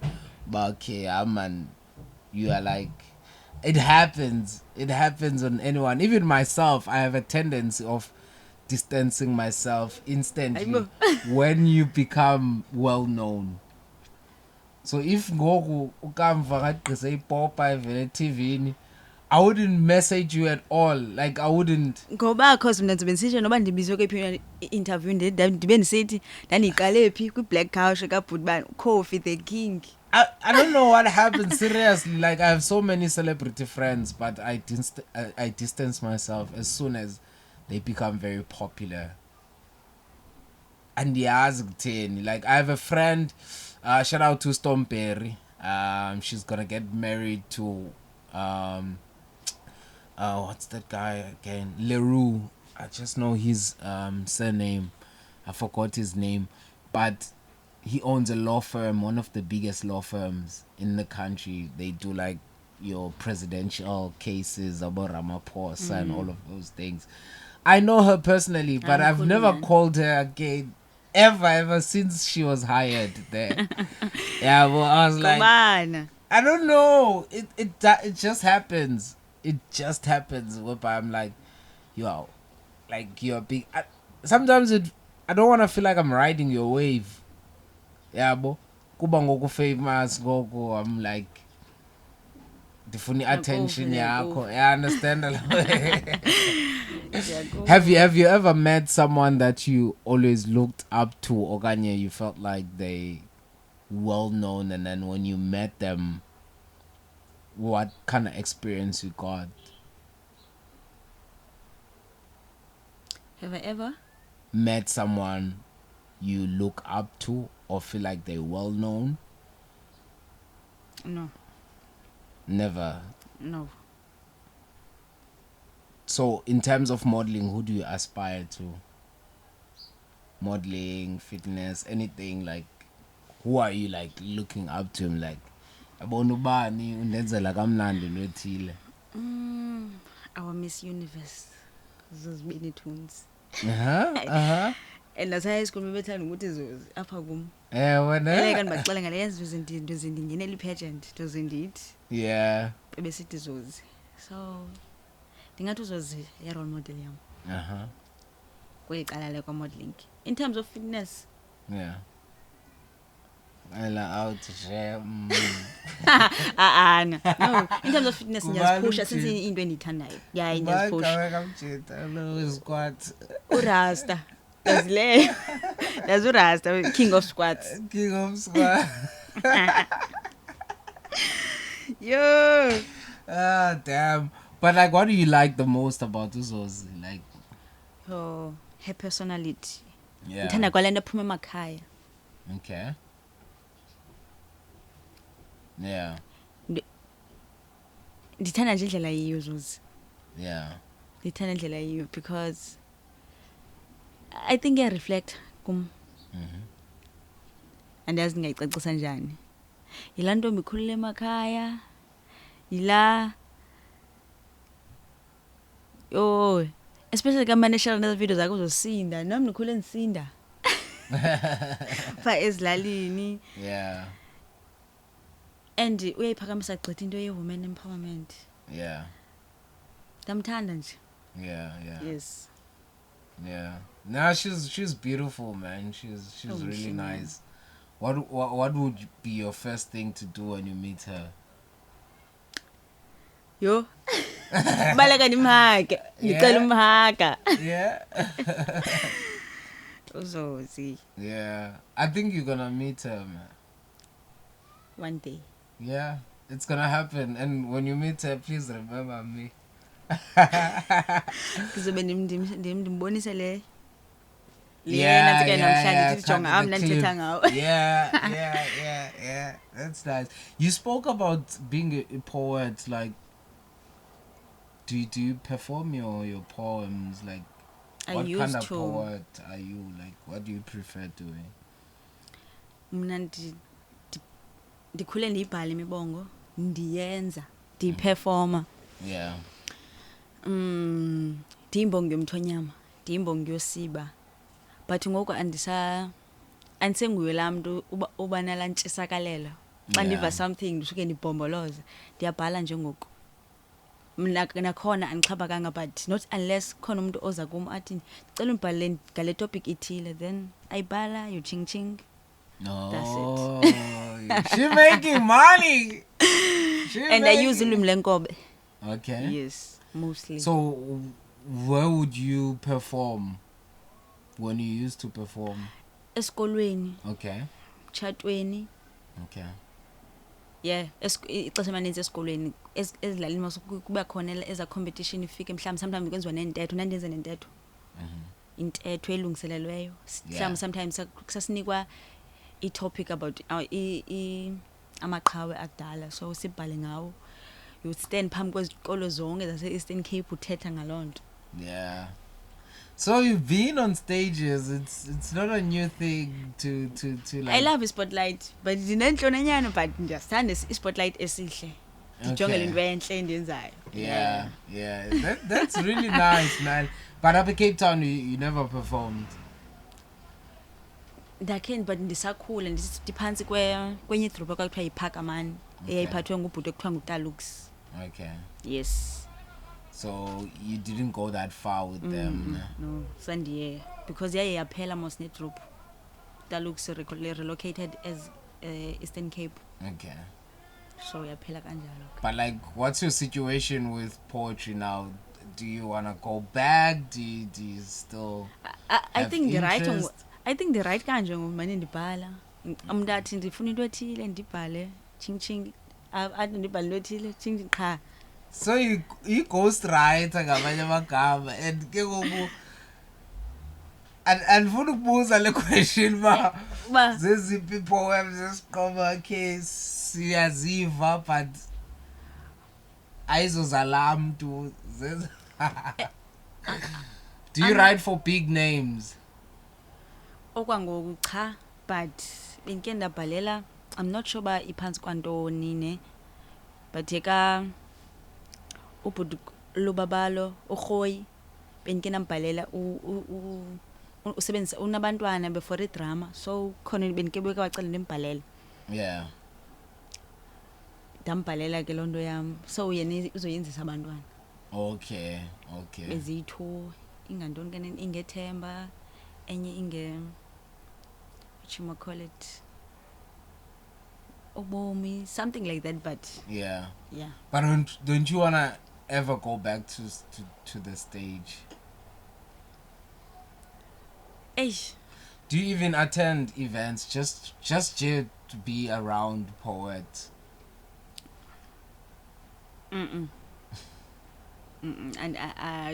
but okay, man, you are like, it happens on anyone, even myself. I have a tendency of distancing myself instantly Ayibo. when you become well known. So if ngoku ukamva kagqise ipopa evele TV-ni, I wouldn't message you at all. Like I wouldn't. Ngoba cause mina ndibe ndisitsho noba ndibizwe kweyiphi interview ndibe ndisithi ndandiyiqale phi kwi-Black Couch kabhuti bani Kofi the King. I don't know what happened, seriously. Like I have so many celebrity friends, but I distance myself as soon as they become very popular. And like I have a friend, shout out to Stormberry. She's gonna get married to what's that guy again? Leroux. I just know his surname. I forgot his name, but he owns a law firm, one of the biggest law firms in the country. They do like your presidential cases about Ramaphosa and all of those things. I know her personally, but I've never called her again ever since she was hired there. Yeah, well, I was like, Ngobana. I don't know. It just happens. It just happens. Whereby I'm like, yo, like you're big. Sometimes I don't want to feel like I'm riding your wave. Yeah, bo. Kuba ngoku famous ngoku. I'm like, ndifuna attention yakho. Yeah, understand? Have you ever met someone that you always looked up to, okanye you felt like they well known, and then when you met them, what kind of experience you got? Have I ever? Met someone you look up to or feel like they're well known? No. Never. No. So in terms of modeling, who do you aspire to? Modeling, fitness, anything, like who are you like looking up to? Him like abona ubani undenzela kamnandi nothile. Our Miss Universe. Zozibini tunes. And that's high school bebethanda ukuthi zozi apha kum. Wena. Kanti baxela ngale yazi ndoze ndingenela i-pageant ndoze ndithi. Yeah. Bebesithi zozi. So ndingathi uzozi role model yam. Kwicala le modeling. In terms of fitness. Yeah. Out to share. No. In terms of fitness ngiyazipusha since into endiyithandayo. Yeah, ngiyazipusha. Hello, squat. Urasta. That's le. That's Urasta, king of squats. King of squat. Yo. Damn. But like, what do you like the most about Uzozi? Like, oh, her personality. Yeah. Ngithanda kwalento ephuma emakhaya. Okay. Yeah. Ndithanda nje indlela yiyo Zozi. Yeah. Ndithanda indlela yiyo because I think I reflect kum. Andazi ngayicacisa njani. Yila ntombi ikhulele emakhaya. Yila yo, especially kamane share nazo video zakho uzosinda. Nami nikhule ndisinda. Fa ezilalini. Yeah. And uyayiphakamisa gqitha into ye-women empowerment. Yeah. Ndamthanda nje. Yeah. Yes. Yeah. Nah, she's beautiful, man. She's really nice. What would be your first thing to do when you meet her? Yo. Baleka ndimhaka. Ndicela umhaka. Yeah. Uzozi. Yeah. I think you're gonna meet her, man. One day. Yeah, it's gonna happen. And when you meet her, please remember me. Kuzobe ndimbonise le. Yeah. That's nice. You spoke about being a poet. Like, do you perform your poems? Like, what kind of poet are you? Like, what do you prefer doing? Mna ndikhule ndiyibhala imibongo, ndiyenza, ndiyiperforma. Yeah. Ndiyimbongo yomthonyama, ndiyimbongo yosiba. But ngoku andisenguye laa mntu uba nalaa ntshisakalelo xa ndiva Yeah. something ndisuke ndibhomboloze ndiyabhala njengoku mna nakhona andixhaphakanga but not unless khona umntu oza kum athi ndicela undibhalele ngale topic ithile then ayibhala you ching ching. That's it. Oh, she making money. And I use ulwimi lenkobe. Okay. Yes, mostly. So, where would you perform when you used to perform? Esikolweni, Okay. tshatweni. Okay. Yeah, ixesha amaninzi esikolweni ezilalini kuba khona eza competition ifike mhlawumbi sometimes kwenziwa nentetho ndandenze nentetho intetho elungiselelweyo mhlawumbi sometimes sasinikwa i-topic about amaqhawe akudala so sibhale ngawo you stand phambi kwezikolo zonke zase-Eastern Cape uthetha ngaloo nto. Yeah. So you've been on stages. It's not a new thing to like. I love i-spotlight but ndinentlonanyana but ndiyasithanda i-spotlight esihle ndijongele into entle endiyenzayo. Yeah. That's really nice, man. But up in Cape Town, you never performed. ndakhe but ndisakhula ndiphantsi kwenye idrop kwakuthiwa yiphakamani eyayiphathwe ngubhuti ekuthiwa ngutalux. Okay. Yes. So you didn't go that far with them. No sandiye because yaye yaphela mos nedrop talux relocated as Eastern Cape Okay. so yaphela kanjalo. But like, what's your situation with poetry now? Do you wanna go back? Do you still? I have think interest? I think the right kanje ngomane ndibhala umntu athi ndifuna into ethile ndibhale ching ching athi ndibhale into ethile ching ching qha. So you ghost writer ngamanye amagama and ke ngoku andifuna ukubuza le question ba zeziphi poems zesiqoma ke siyaziva but ayizozala mntu do you write for big names? Okwangoku cha but benke ndabhalela I'm not sure ba iphantsi kwantoni ne but yeka ubhuti lobabalo uRhoyi benke nambhalela usebenzisa unabantwana before idrama so khona benke beka wacela ndimbhalele. Yeah. Ndambhalela ke lonto yam so yena uzoyenzisa abantwana. Okay. Bezithu ingantoni ke ingethemba enye what you call it obomi something like that but Yeah. yeah. But don't you wanna ever go back to the stage? Eish. Do you even attend events just to be around poets? And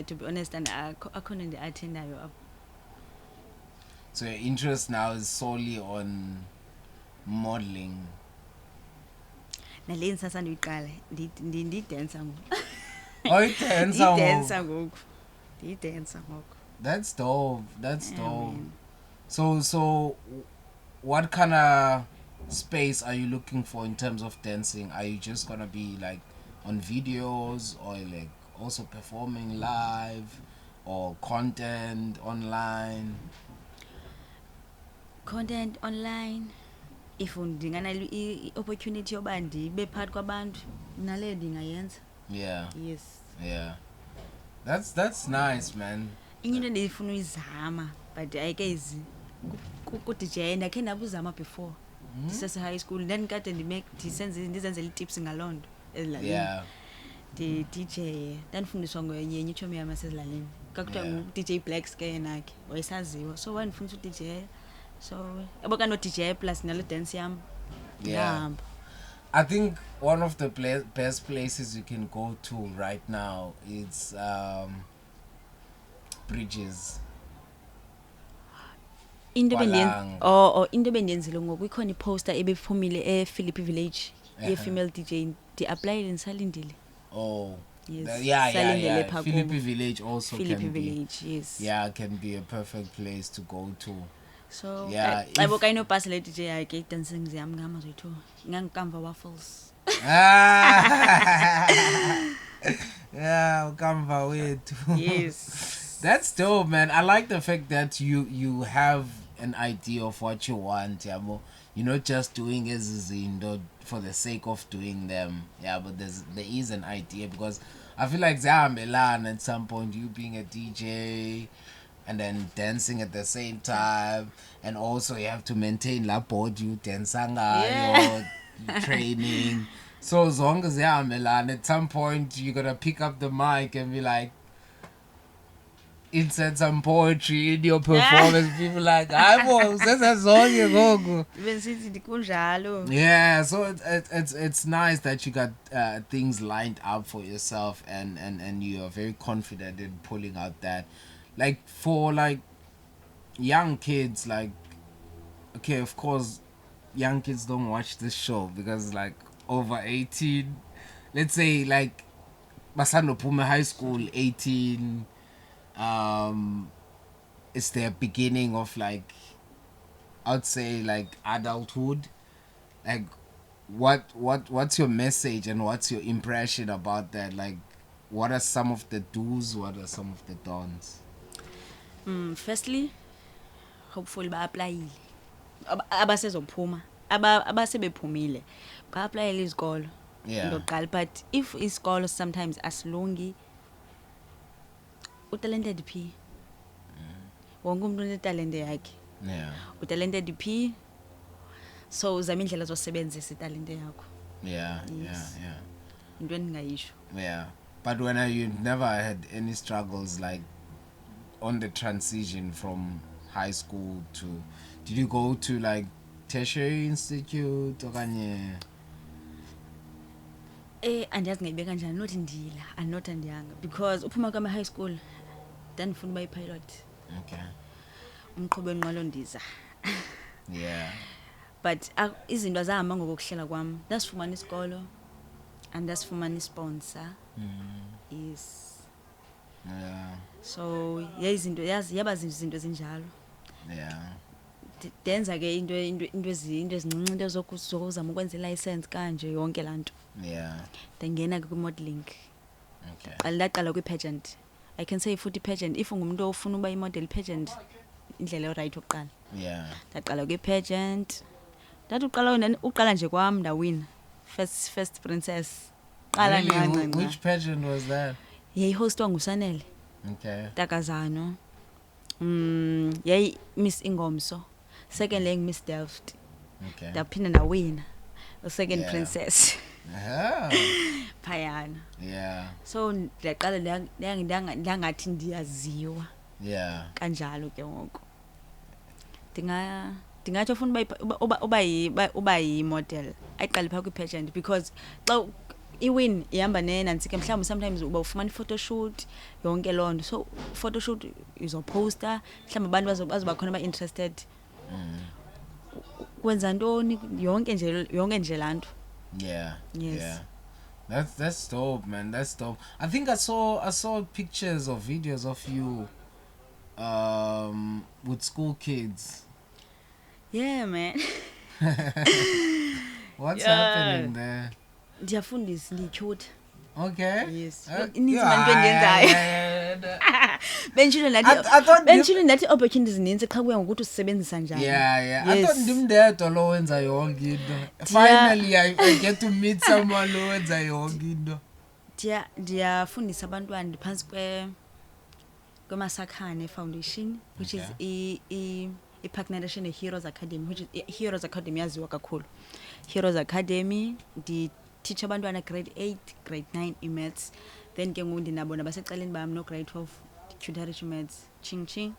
to be honest and I couldn't attend that. So your interest now is solely on modeling. Naleni sasa ndiyiqala ndidansa ngoku. Oh, you dance Ndidansa ngoku. That's dope. That's Yeah, dope. man. So what kind of space are you looking for in terms of dancing? Are you just gonna be like on videos or like also performing live or content online? Content online if ndingana i-opportunity yoba ndibe phakathi kwabantu nale ndingayenza. Yeah. Yes. Yeah. That's nice, man. Inye into ndiyifuna uyizama but ayikezi ku-DJ ndakhe ndabuzama before ndisase-high school ndandikade ndizenzela ii-tips ngaloo nto ezilalini. Yeah. ndi-DJ ndandifundiswa yenye itshomi yam yasezilalini kakuthiwa Yeah. ngu-DJ Blacks ke yenakhe wayesaziwa so wandifundisa u-DJ so yabo kano-DJ plus nalo dance yam ndahamba. I think one of the best places you can go to right now is Bridges. Into Kwalang. into bendiyenzile ngoku ikhona iposter ebephumile ePhilippi Village ye-female DJ ndi-aplayile ndisalindile. Oh. Yes. Yeah. Salindele phaa Philippi kubo. Village also Philippi can be. Village, yes. Yeah, can be a perfect place to go to. So Yeah, yabo if- kayinopasi le DJ yakhe i-dancing ziyam ngama zethu ngangikamva waffles. Yeah, Ukamva wethu. Yes. That's dope, man. I like the fact that you have an idea of what you want, yabo. You're not just doing izinto for the sake of doing them, yeah. But there is an idea, because I feel like zihambelana at some point. You being a DJ and then dancing at the same time, and also you have to maintain la body you dance Yeah. training. So as long as at some point you gotta pick up the mic and be like, insert some poetry in your performance. People like, go. Besithi kunjalo. Yeah, so it's nice that you got things lined up for yourself, and you are very confident in pulling out that, like, for like young kids, like, okay, of course young kids don't watch this show because like over 18, let's say like Basando Pume High School 18, it's their beginning of like, I'd say like adulthood. Like what's your message and what's your impression about that? Like, what are some of the do's, what are some of the don'ts? Firstly, hopefully ba-aplayile abasezophuma abasebephumile ba-aplayele izikolo Yeah. ndokuqala. But if isikolo sometimes asilungi, utalented phi? Wonke umuntu unetalente yakhe. Yeah. Utalented phi? So uzama indlela zosebenzisa italente yakho. Yeah. Yes. Yeah. Into endingayisho. Yeah. But when you never had any struggles like on the transition from high school to, did you go to like tertiary institute okanye? Andiyazi ngayibeka kanjani, not ndila, not andiyanga, because uphuma kwama high school ndandifuna uba yi-pilot, Okay. umqhubi wenqwelondiza. Yeah. But izinto azahamba ngokuhlela kwam, ndasifumana isikolo and ndasifumana isponsor. Yes. Yeah. So yaba izinto ezinjalo. Yeah. Ndenza ke into ezincinci, into zokuzama ukwenza i-license kanje yonke laa nto. Yeah. Ndangena ke kwi-modeling. Okay. Ndaqala kwi-pageant. I can say futhi pageant, if ungumuntu ofuna uba i-model pageant, indlela right yokuqala. Yeah. Ndaqala kwi-pageant. Ndathi uqala nje kwam ndawina. First princess. Qala Really? nqa. Which pageant was that? Yayihostwa nguSanele Okay. Takazano. Yayi Miss Ingomso. Second leg Miss Delft. Okay. Ndaphinda ndawina. The second Yeah. princess. Yeah. Phayana. Yeah. So ndaqala ndangathi ndiyaziwa Yeah. kanjalo ke ngoku. Ndingathi ufuna uba yi-model ayiqale phaa kwi-pageant, because xa iwin ihamba nenantsika, mhlawumbi sometimes uba ufumana i-photoshoot yonke loo nto. So photoshoot izoposta, mhlawumbi abantu bazoba khona ba-interested. Kwenza ntoni yonke nje laa nto. Yeah. Yes. Yeah. That's dope, man. That's dope. I think I saw pictures or videos of you with school kids. Yeah, man. What's Yeah. happening there? Ndiyafundisa, ndiyityhutha. Okay. Yes. Uh, Ininzi yeah, into endiyenzayo. yeah. Bentshilo I thought ndathi opportunities zinintsi qha kuya ngokuthi usisebenzisa njani. Yeah. I Yes. thought ndimndedwa lo wenza yonke into. Finally I get to meet someone lo wenza yonke into. Ndiyafundisa abantwana ndiphantsi kweMasakhane Foundation, which Okay. is i-partnership ne-Heroes Academy, which is Heroes Academy yaziwa kakhulu. Heroes Academy nditeach abantwana grade 8, grade 9 i-maths. Then ke ngoku ndinabo nabasecaleni bam no grade 12 tutorage maths. Ching.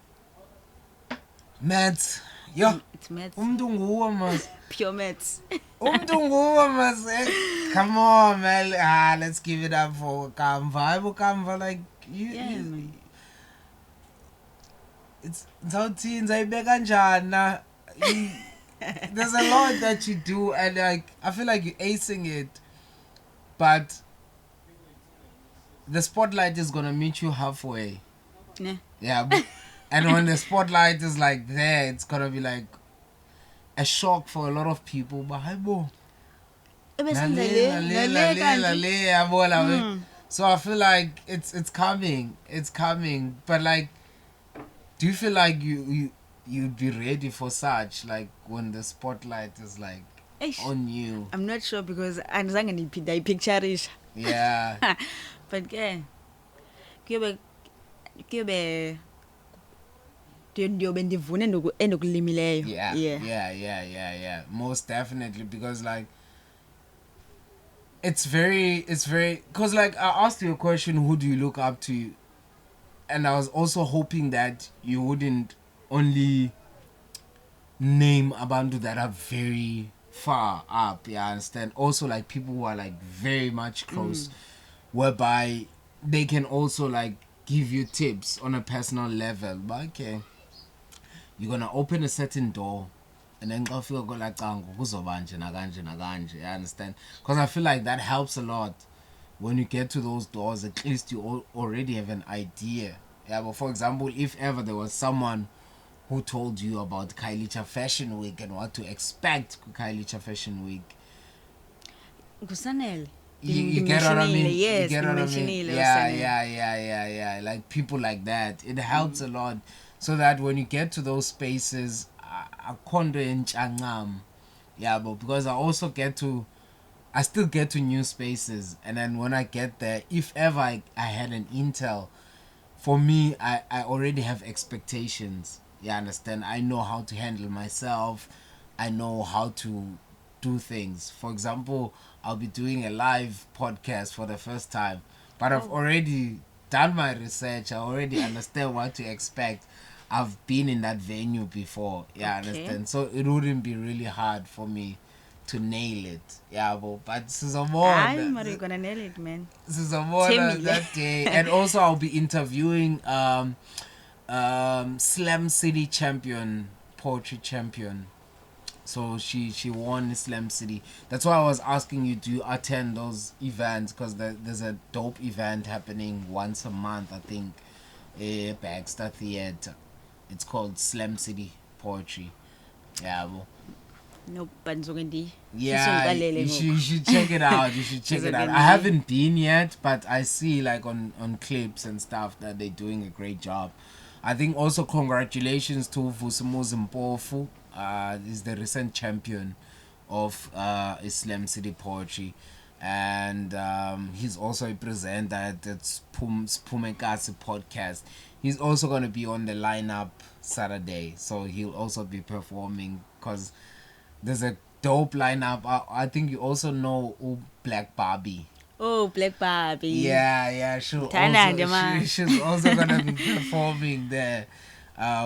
Maths. Yo. It's maths. Umntu nguwe mas. Pure maths. Umntu nguwe mas. Come on, man. Let's give it up for Kamva. Kamva, like you. Yeah, man. It's nzayibeka njani na? There's a lot that you do, and like I feel like you're acing it, but the spotlight is gonna meet you halfway. Ne. Yeah, and when the spotlight is like there, it's gonna be like a shock for a lot of people. But hayibo, lale, yabo, like, so I feel like it's coming, but like, do you feel like you you'd be ready for such, like when the spotlight is like Eish. on you. I'm not sure because andizange ndayipicturisha. Yeah. But ke kuyobe ndiyobe ndivune endokulimileyo. Yeah. Most definitely, because like it's very, because like I asked you a question, who do you look up to? And I was also hoping that you wouldn't only name abantu that are very far up, yeah, I understand. Also like people who are like very much close, whereby they can also like give you tips on a personal level. But okay, you're gonna open a certain door and then go feel go like nakanje, I understand. Because I feel like that helps a lot. When you get to those doors, at least you already have an idea. Yeah, but for example, if ever there was someone who told you about Kailicha Fashion Week and what to expect Kailicha Fashion Week, Kusanele. you get what I mean? Yes, you get what I mean? Usanele. Yeah. Like people like that. It helps a lot. So that when you get to those spaces, akondo enchangam. Yeah, but because I still get to new spaces, and then when I get there, if ever I had an intel, for me, I already have expectations. You understand? I know how to handle myself. I know how to do things. For example, I'll be doing a live podcast for the first time, but I've already done my research. I already understand what to expect. I've been in that venue before. Yeah, Okay. understand? So it wouldn't be really hard for me to nail it. Yeah, but Sizamona. I'm you're gonna nail it, man. Sizamona Thembile. that day. And also I'll be interviewing Slam City champion, poetry champion. So she won Slam City. That's why I was asking you, do you attend those events? Because there's a dope event happening once a month, I think, Baxter Theatre. It's called Slam City Poetry. Yeah, well, No, but Zogendi. yeah, you should check it out. You should check it out. I haven't been yet, but I see like on clips and stuff that they're doing a great job. I think also congratulations to Vusimuzi Mpofu. Is the recent champion of Islam City Poetry, and he's also a presenter at the Spumekasi podcast. He's also going to be on the lineup Saturday, so he'll also be performing because there's a dope lineup. I think you also know Black Barbie. Oh, Black Barbie. Yeah, she's also gonna be performing there,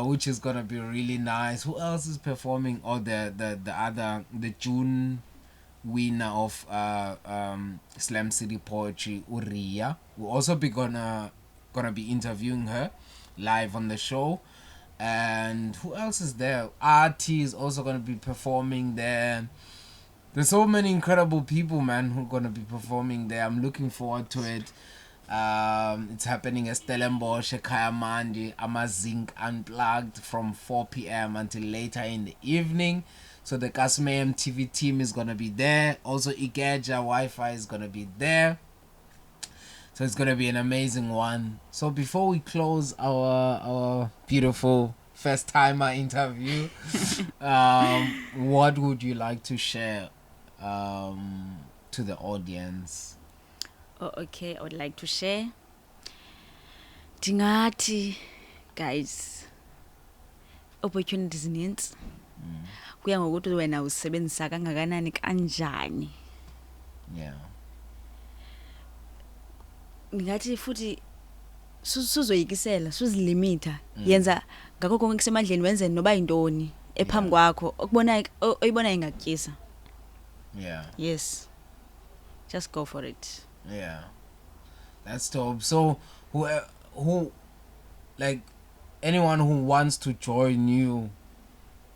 which is gonna be really nice. Who else is performing? Oh, the June winner of Slam City Poetry, Uriya. We'll also be gonna be interviewing her live on the show. And who else is there? RT is also gonna be performing there. There's so many incredible people, man, who are gonna be performing there. I'm looking forward to it. It's happening at Stellenbosch, Kayamandi, Amazink Unplugged from 4 p.m. until later in the evening. So the Kasme TV team is gonna be there. Also Ikeja Wi-Fi is gonna be there. So it's gonna be an amazing one. So before we close our beautiful first timer interview, what would you like to share to the audience? Oh, okay. I would like to share. Dingati, guys, opportunities nints. Kuya ngokuthi wena usebenzisa kangakanani kanjani. Yeah. Ngathi futhi suzoyikisela suzilimita yenza ngakho konke kusemandleni wenze noba intoni ephambi kwakho oyibona ingakutyisa. Yeah. Yes, just go for it. Yeah, that's dope. So who like anyone who wants to join you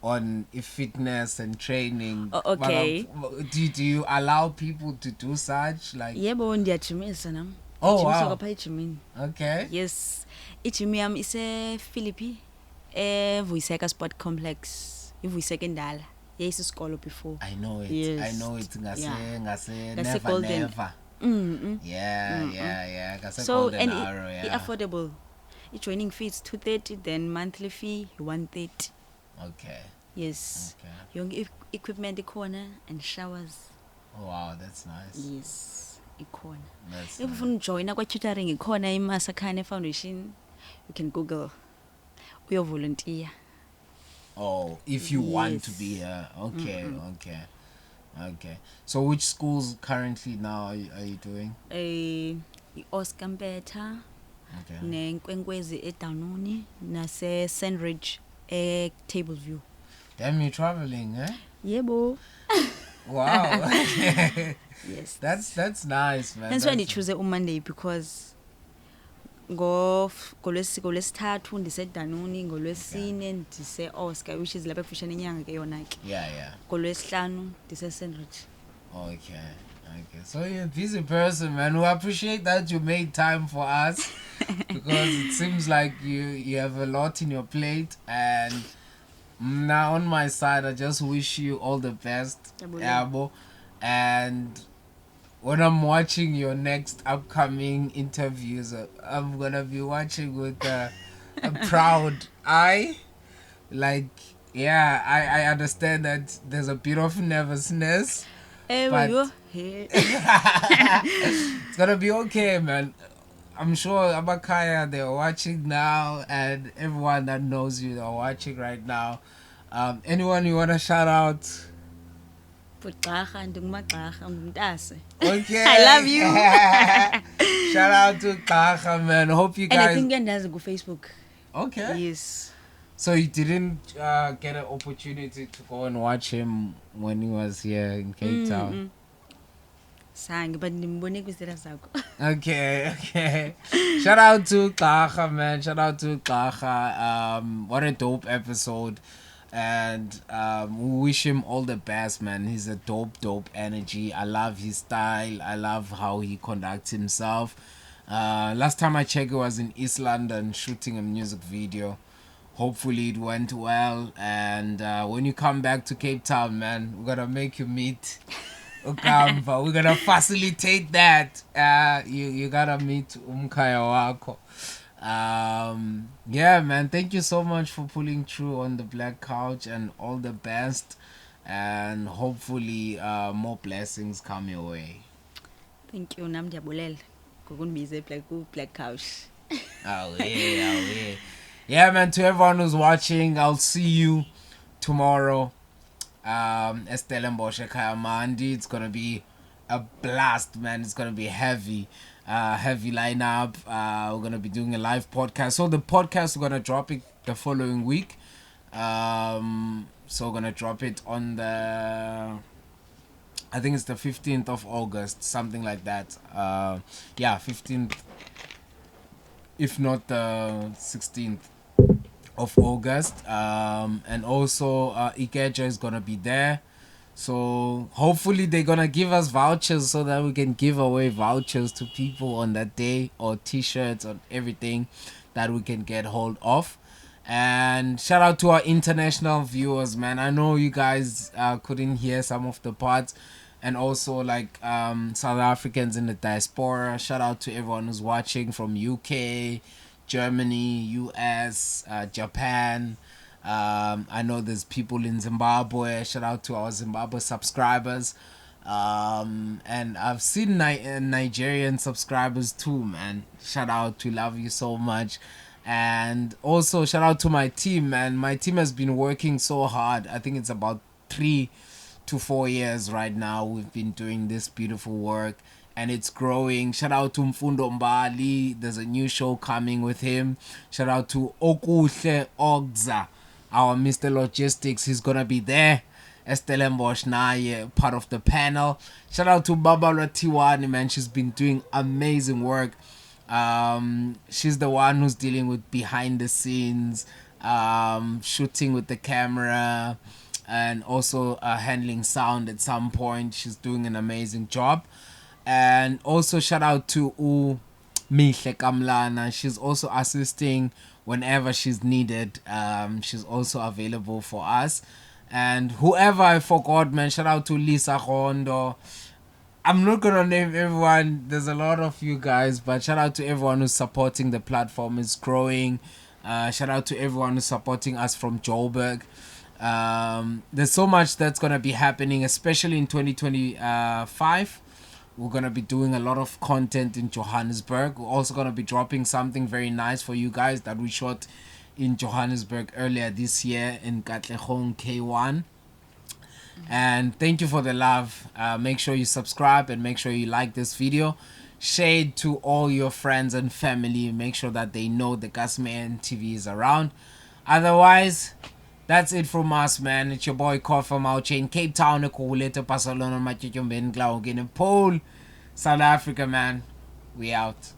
on fitness and training, Okay. do you allow people to do such like? Yebo ndiyajimisa nam. Oh, wow. Kapha ejimini. Okay. Yes, ijimi yami ise Philippi Vuyiseka Sport Complex, iVuyiseka endala. Yayisisikolo before. I know it. Yes. I know it. Ngase Ngase Golden. never. Yeah. Ngase So Golden and Arrow, yeah. affordable. Joining fee is 230, then monthly fee 130. Okay. Yes. Okay. Yonke equipment ikhona and showers. Oh, wow, that's nice. Yes. Ikhona. That's If nice. ufuna ujoina kwa tutoring ikhona iMasakhane Foundation, you can Google. Uyo volunteer. Oh, if you want to Yes. be here. Okay, okay. So which schools currently now are you doing? Oscar Mbetha, Okay. neNkwenkwezi eDanoni, nase Sandridge Tableview. Damn, you're traveling, eh? Yebo. Wow. Yes. That's nice, man. Hence why That's- choose Monday because ngolwesithathu ndiseDanoni, ngolwesine ndise Oscar, which is lapha kufishane inyanga ke yona ke. Yeah. Ngolwesihlanu ndise Sandridge. Okay. So you're a busy person, man. We appreciate that you made time for us because it seems like you have a lot in your plate. And now on my side, I just wish you all the best, Yabo. Yabo. And when I'm watching your next upcoming interviews, I'm gonna be watching with a proud eye. Like, yeah, I understand that there's a bit of nervousness. But- Yo. Hey. It's gonna be okay, man. I'm sure Abakaya, they're watching now, and everyone that knows you, they're watching right now. Anyone you wanna shout out? Bugqarha ndingumagqarha ngumntase. Okay. I love you. Shout out to Kaha, man. Hope you And I guys. think Ndandazi go Facebook. Okay. Yes. So you didn't get an opportunity to go and watch him when he was here in Cape Town. Sang but ndimbone kwizitela zakho. Okay. Shout out to Kaha, man. Shout out to Kaha. What a dope episode. And we wish him all the best, man. He's a dope energy. I love his style. I love how he conducts himself. Last time I checked, he was in East London shooting a music video. Hopefully it went well. And when you come back to Cape Town, man, we're gonna make you meet Ukamva. We're gonna facilitate that. You gotta meet Umkaya wako. Yeah, man, thank you so much for pulling through on the Black Couch, and all the best. And hopefully more blessings come your way. Thank you nam ndiyabulela. Ngokundibize Black Couch. Oh yeah. Yeah, man, to everyone who's watching, I'll see you tomorrow. Stellenbosch Kayamandi. It's gonna be a blast, man. It's gonna be heavy lineup. We're gonna be doing a live podcast. So the podcast, we're gonna drop it the following week. So we're gonna drop it on the, I think it's the 15th of August, something like that. 15th, if not the 16th of August. And also Ikeja is gonna be there. So hopefully they're gonna give us vouchers so that we can give away vouchers to people on that day, or t-shirts or everything that we can get hold of. And shout out to our international viewers, man. I know you guys couldn't hear some of the parts, and also like South Africans in the diaspora. Shout out to everyone who's watching from UK, Germany, US, Japan. I know there's people in Zimbabwe. Shout out to our Zimbabwe subscribers. And I've seen Nigerian subscribers too, man. Shout out to, love you so much. And also shout out to my team, man. My team has been working so hard. I think it's about 3 to 4 years right now we've been doing this beautiful work, and it's growing. Shout out to Mfundo Mbali. There's a new show coming with him. Shout out to Okuhle Ogza, our Mr. Logistics. He's gonna be there. Stellenbosch Naye, part of the panel. Shout out to Barbara Tiwani, man. She's been doing amazing work. She's the one who's dealing with behind the scenes, shooting with the camera, and also handling sound at some point. She's doing an amazing job. And also shout out to Mihle Kamlana. She's also assisting whenever she's needed. She's also available for us. And whoever I forgot, man, shout out to Lisa Hondo. I'm not gonna name everyone. There's a lot of you guys, but shout out to everyone who's supporting the platform. It's growing. Shout out to everyone who's supporting us from Joburg. There's so much that's gonna be happening, especially in 2025. We're gonna be doing a lot of content in Johannesburg. We're also gonna be dropping something very nice for you guys that we shot in Johannesburg earlier this year in Katlehong K1. And thank you for the love. Make sure you subscribe and make sure you like this video. Share it to all your friends and family. Make sure that they know the Gasman TV is around. Otherwise, that's it from us, man. It's your boy Cor from our chain Cape Town, Barcelona, Pole, South Africa, man. We out.